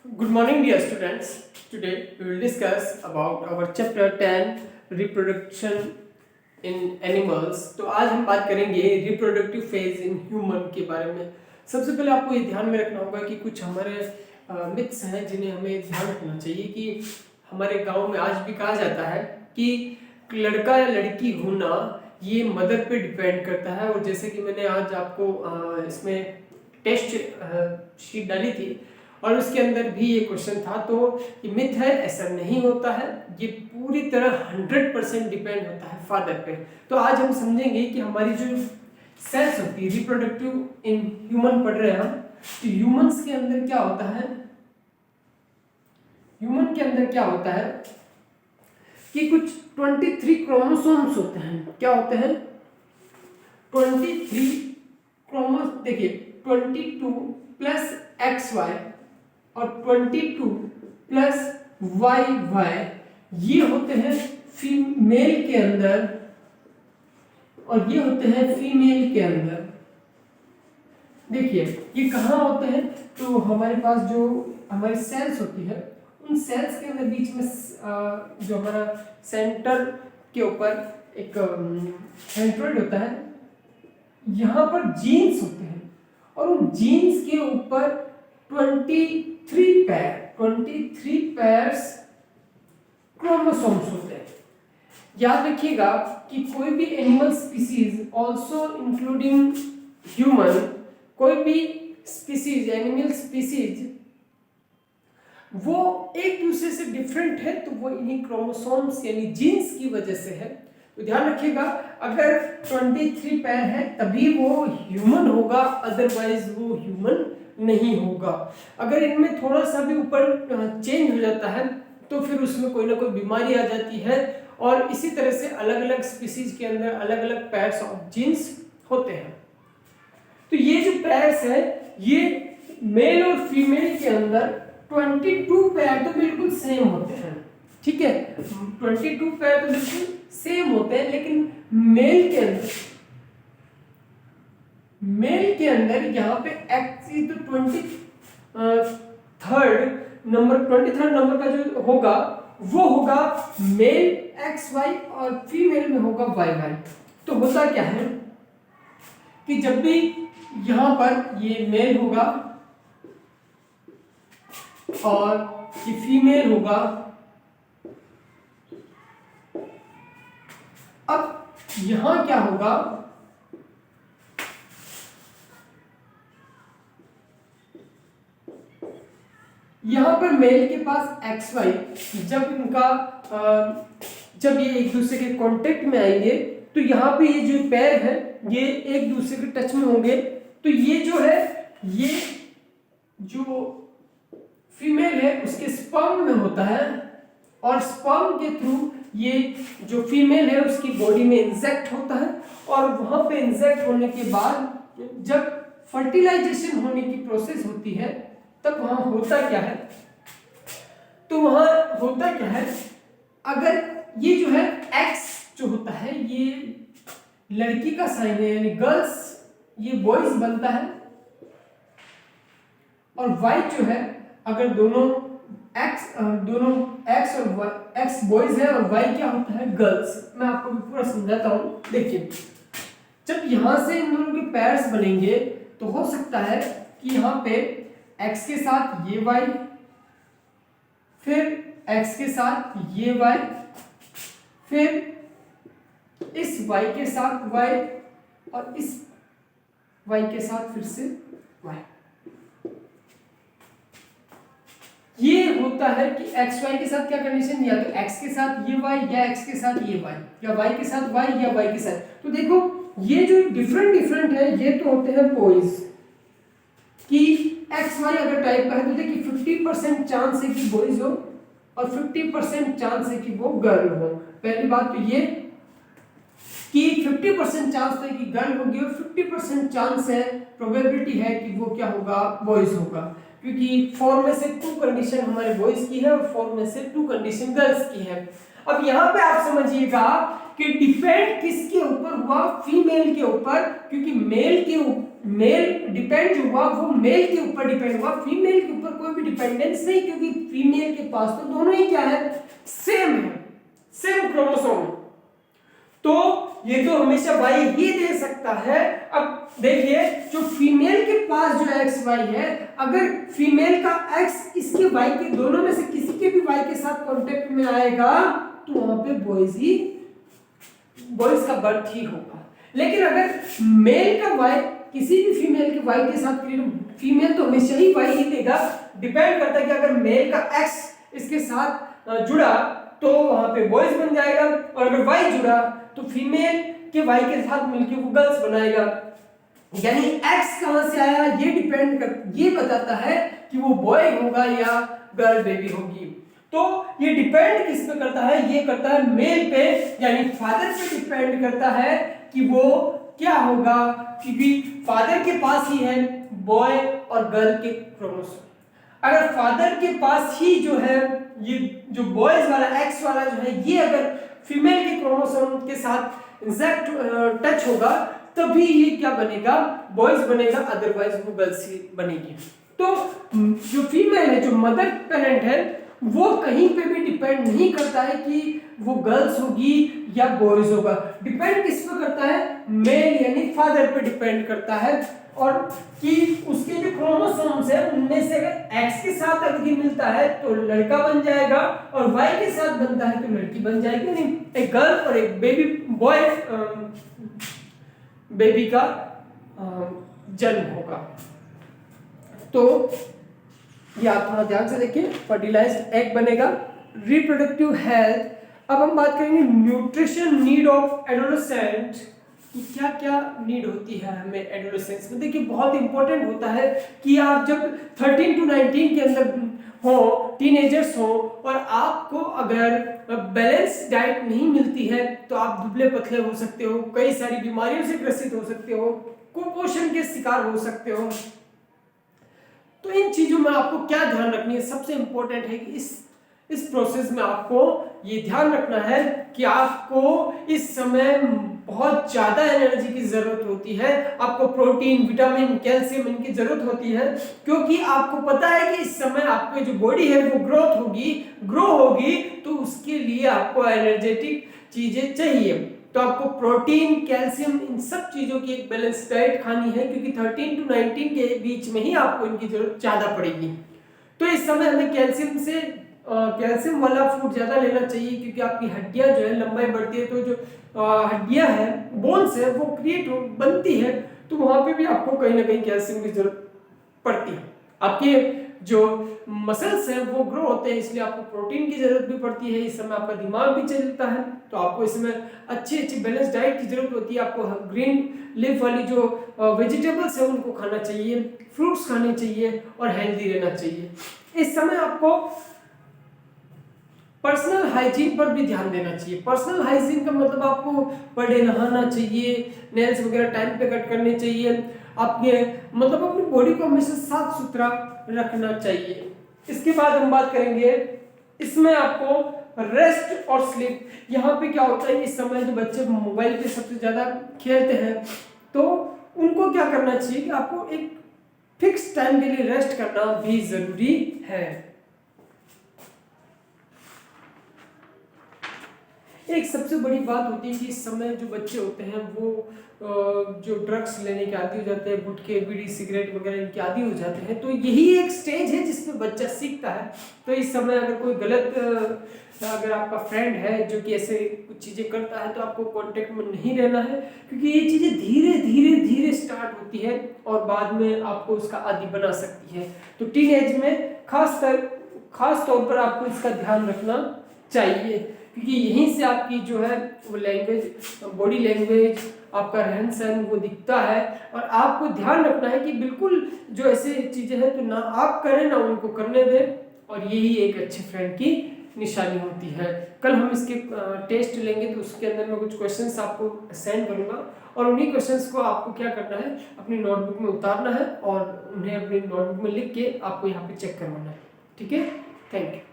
Good morning, dear students. Today we will discuss about our chapter 10 reproduction in animals. तो आज हम बात करेंगे रिप्रोडक्टिव फेज इन ह्यूमन के बारे में। सबसे पहले आपको ये ध्यान में रखना होगा कि कुछ हमारे मिथ्स हैं जिन्हें हमें ध्यान रखना चाहिए कि हमारे गांव में आज भी कहा जाता है कि लड़का या लड़की होना ये मदर पे डिपेंड करता है। और जैसे कि मैंने आज आपको इसमें टेस्ट शीट डाली थी और उसके अंदर भी ये क्वेश्चन था, तो ये मिथ है, ऐसा नहीं होता है। ये पूरी तरह 100% डिपेंड होता है फादर पे। तो आज हम समझेंगे कि हमारी जो सेल्स होती है रिप्रोडक्टिव इन ह्यूमन पढ़ रहे हैं हम, तो ह्यूमंस के अंदर क्या होता है, ह्यूमन के अंदर क्या होता है कि कुछ 23 क्रोमोसोम्स होते हैं। क्या होते हैं? 23 देखिए 22 प्लस XY और 22 प्लस YY ये होते हैं फीमेल के अंदर और ये होते हैं फीमेल के अंदर। देखिए ये कहाँ होते हैं? तो हमारे पास जो हमारी सेल्स होती है उन सेल्स के अंदर बीच में जो हमारा सेंटर के ऊपर एक सेंट्रोइड होता है, यहाँ पर जीन्स होते हैं और उन जीन्स के ऊपर 23 पेयर्स क्रोमोसोम्स होते हैं। याद रखिएगा कि कोई भी animal species also including human, कोई भी स्पीसीज एनिमल स्पीसीज वो एक दूसरे से डिफरेंट है, तो वो इन्हीं क्रोमोसोम्स यानी जीन्स की वजह से है। तो ध्यान रखिएगा, अगर 23 पैर है तभी वो ह्यूमन होगा, अदरवाइज वो ह्यूमन नहीं होगा। अगर इनमें थोड़ा सा भी ऊपर चेंज हो जाता है तो फिर उसमें कोई ना कोई बीमारी आ जाती है। और इसी तरह से अलग अलग स्पीसीज के अंदर अलग अलग पैर्स ऑफ जीन्स होते हैं। तो ये जो पैर्स है ये मेल और फीमेल के अंदर 22 पैर तो बिल्कुल सेम होते हैं, ठीक है, 22 पैर तो बिल्कुल सेम होते हैं। लेकिन मेल के अंदर यहाँ पे एक्स तो 23rd नंबर का जो होगा वो होगा मेल XY और फीमेल में होगा YY। तो होता क्या है कि जब भी यहाँ पर ये मेल होगा और ये फीमेल होगा, अब यहां क्या होगा, यहां पर मेल के पास XY जब ये एक दूसरे के कांटेक्ट में आएंगे तो यहाँ पे ये जो पैर है ये एक दूसरे के टच में होंगे। तो ये जो है ये जो फीमेल है उसके स्पर्म में होता है और स्पर्म के थ्रू ये जो फीमेल है उसकी बॉडी में इंजेक्ट होता है। और वहां पे इंजेक्ट होने के बाद जब फर्टिलाइजेशन होने की प्रोसेस होती है तब वहां होता क्या है, तो वहां होता क्या है, अगर ये जो है X जो होता है ये लड़की का साइन है यानी गर्ल्स, ये बॉयज बनता है। और Y जो है अगर दोनों X और Y, X बॉयज है और Y क्या होता है, गर्ल्स। मैं आपको भी पूरा समझाता हूं। देखिए जब यहां से इन दोनों के पैर्स बनेंगे तो हो सकता है कि यहां पे X के साथ ये Y, फिर X के साथ ये Y, फिर इस Y के साथ Y और इस Y के साथ फिर से Y। ये होता है कि XY के साथ क्या कंडीशन, या तो X के साथ ये Y या X के साथ ये Y या Y के साथ Y या Y के साथ। तो देखो ये जो डिफरेंट है ये तो होते हैं बॉयज कि XY अगर टाइप का है तो देखिए 50% चांस है कि बॉयज हो और 50% चांस है कि वो गर्ल हो। पहली बात तो ये कि 50% चांस है कि गर्ल होगी और 50% चांस है, प्रोबेबिलिटी है कि वो क्या होगा, बॉयज होगा, क्योंकि 4 में से 2 कंडीशन हमारे बॉयज की है और 4 में से 2 कंडीशन गर्ल्स की है। अब यहाँ पे आप समझिएगा कि डिपेंड किसके ऊपर हुआ, फीमेल के ऊपर, क्योंकि मेल के मेल डिपेंड जो हुआ वो मेल के ऊपर डिपेंड हुआ, फीमेल के ऊपर कोई भी डिपेंडेंस नहीं, क्योंकि फीमेल के पास तो दोनों ही क्या है, सेम है, सेम क्रोमोसोम। तो ये तो हमेशा वाई ही दे सकता है। अब देखिए जो फीमेल के पास जो एक्स वाई है, अगर फीमेल का एक्स इसके वाई के दोनों में से किसी के भी वाई के साथ कांटेक्ट में आएगा तो वहां पे बॉयज का बर्थ ही होगा। लेकिन अगर मेल का वाई किसी भी फीमेल के वाई के साथ, फीमेल तो हमेशा ही वाई ही देगा, डिपेंड करता है कि अगर मेल का एक्स इसके साथ जुड़ा तो वहां पे बॉयज बन जाएगा, और अगर वाई जुड़ा तो फीमेल के वाई के साथ मिलकर वो गर्ल्स बनाएगा। यानी एक्स कहां से आया ये बताता है कि वो बॉय होगा या गर्ल बेबी होगी। तो ये डिपेंड किस पे करता है, ये करता है मेल पे, यानी फादर पे डिपेंड करता है कि वो क्या होगा, क्योंकि फादर के पास ही है बॉय और गर्ल के क्रोमोसोम। अगर फादर के पास ही जो है ये जो बॉयज वाला एक्स वाला जो है ये अगर फीमेल के क्रोमोसोम के साथ एग्जैक्ट टच होगा तभी ये क्या बनेगा, बॉयज बनेगा, अदरवाइज वो गर्ल्स ही बनेगी। तो जो फीमेल है, जो मदर पेरेंट है, वो कहीं पे भी डिपेंड नहीं करता है कि वो गर्ल्स होगी या बॉयज होगा। डिपेंड किस पे करता है, मेल यानी फादर पे डिपेंड करता है, और कि उसके जो क्रोमोसोम्स है उनमें से अगर एक्स के साथ अगर ये मिलता है तो लड़का बन जाएगा, और वाई के साथ बनता है तो लड़की बन जाएगी। नहीं, एक गर्ल और एक बेबी का जन्म होगा। तो ये आप थोड़ा ध्यान से देखिए, फर्टिलाइज्ड एग बनेगा, रिप्रोडक्टिव हेल्थ। अब हम बात करेंगे न्यूट्रिशन नीड ऑफ एडोलेसेंट, कि क्या क्या नीड होती है हमें एडोलेसेंस में। देखिए बहुत इंपॉर्टेंट होता है कि आप जब 13 to 19 के अंदर हो, टीनेजर्स हो, और आपको अगर बैलेंस डाइट नहीं मिलती है तो आप दुबले पतले हो सकते हो, कई सारी बीमारियों से ग्रसित हो सकते हो, कुपोषण के शिकार हो सकते हो। तो इन चीजों में आपको क्या ध्यान रखनी है, सबसे इंपॉर्टेंट है कि इस प्रोसेस में आपको ये ध्यान रखना है कि आपको इस समय बहुत ज्यादा एनर्जी की जरूरत होती है, आपको प्रोटीन, विटामिन, कैल्शियम इनकी जरूरत होती है, क्योंकि आपको पता है कि इस समय आपकी जो बॉडी है वो ग्रो होगी, तो उसके लिए आपको एनर्जेटिक चीजें चाहिए। तो आपको प्रोटीन, कैल्शियम, इन सब चीजों की एक बैलेंस डाइट खानी है, क्योंकि 13 to 19 के बीच में ही आपको इनकी जरूरत ज्यादा पड़ेगी। तो इस समय हमें कैल्शियम वाला फूड ज्यादा लेना चाहिए, क्योंकि आपकी हड्डियां जो है लंबाई बढ़ती है, तो जो हड्डियां है, बोन्स है, वो बनती है, तो वहां पे भी आपको कहीं ना कहीं कैल्शियम की जरूरत पड़ती है। आपके जो मसल्स हैं वो ग्रो होते हैं, इसलिए आपको प्रोटीन की जरूरत भी पड़ती है। इस समय आपका दिमाग भी चलता है, तो आपको इस समय अच्छी बैलेंस डाइट की जरूरत होती है। आपको ग्रीन लीफ वाली जो वेजिटेबल्स है उनको खाना चाहिए, फ्रूट्स खाने चाहिए, और हेल्दी रहना चाहिए। इस समय आपको पर्सनल हाइजीन पर भी ध्यान देना चाहिए। पर्सनल हाइजीन का मतलब आपको पर डे नहाना चाहिए, नेल्स वगैरह टाइम पे कट करने चाहिए, आपके मतलब अपनी बॉडी को हमेशा साफ सुथरा रखना चाहिए। इसके बाद हम बात करेंगे, इसमें आपको रेस्ट और स्लीप। यहाँ पे क्या होता है, इस समय जो बच्चे मोबाइल पे सबसे ज्यादा खेलते हैं, तो उनको क्या करना चाहिए कि आपको एक फिक्स टाइम के लिए रेस्ट करना भी जरूरी है। एक सबसे बड़ी बात होती है कि इस समय जो बच्चे होते हैं वो जो ड्रग्स लेने के आदी हो जाते हैं, गुटखे, बीड़ी, सिगरेट वगैरह इनके आदी हो जाते हैं, तो यही एक स्टेज है जिसमें बच्चा सीखता है। तो इस समय अगर कोई गलत अगर आपका फ्रेंड है जो कि ऐसे कुछ चीज़ें करता है, तो आपको कांटेक्ट में नहीं रहना है, क्योंकि ये चीज़ें धीरे धीरे स्टार्ट होती है और बाद में आपको उसका आदी बना सकती है। तो टीनेज में खास तौर पर आपको इसका ध्यान रखना चाहिए, क्योंकि यहीं से आपकी जो है वो लैंग्वेज, बॉडी लैंग्वेज, आपका रहन सहन वो दिखता है। और आपको ध्यान रखना है कि बिल्कुल जो ऐसे चीज़ें हैं तो ना आप करें ना उनको करने दें, और यही एक अच्छे फ्रेंड की निशानी होती है। कल हम इसके टेस्ट लेंगे, तो उसके अंदर मैं कुछ क्वेश्चंस आपको सेंड करूंगा, और उन्हीं क्वेश्चंस को आपको क्या करना है, अपनी नोटबुक में उतारना है और उन्हें अपनी नोटबुक में लिख के आपको यहाँ पे चेक करवाना है। ठीक है, थैंक यू।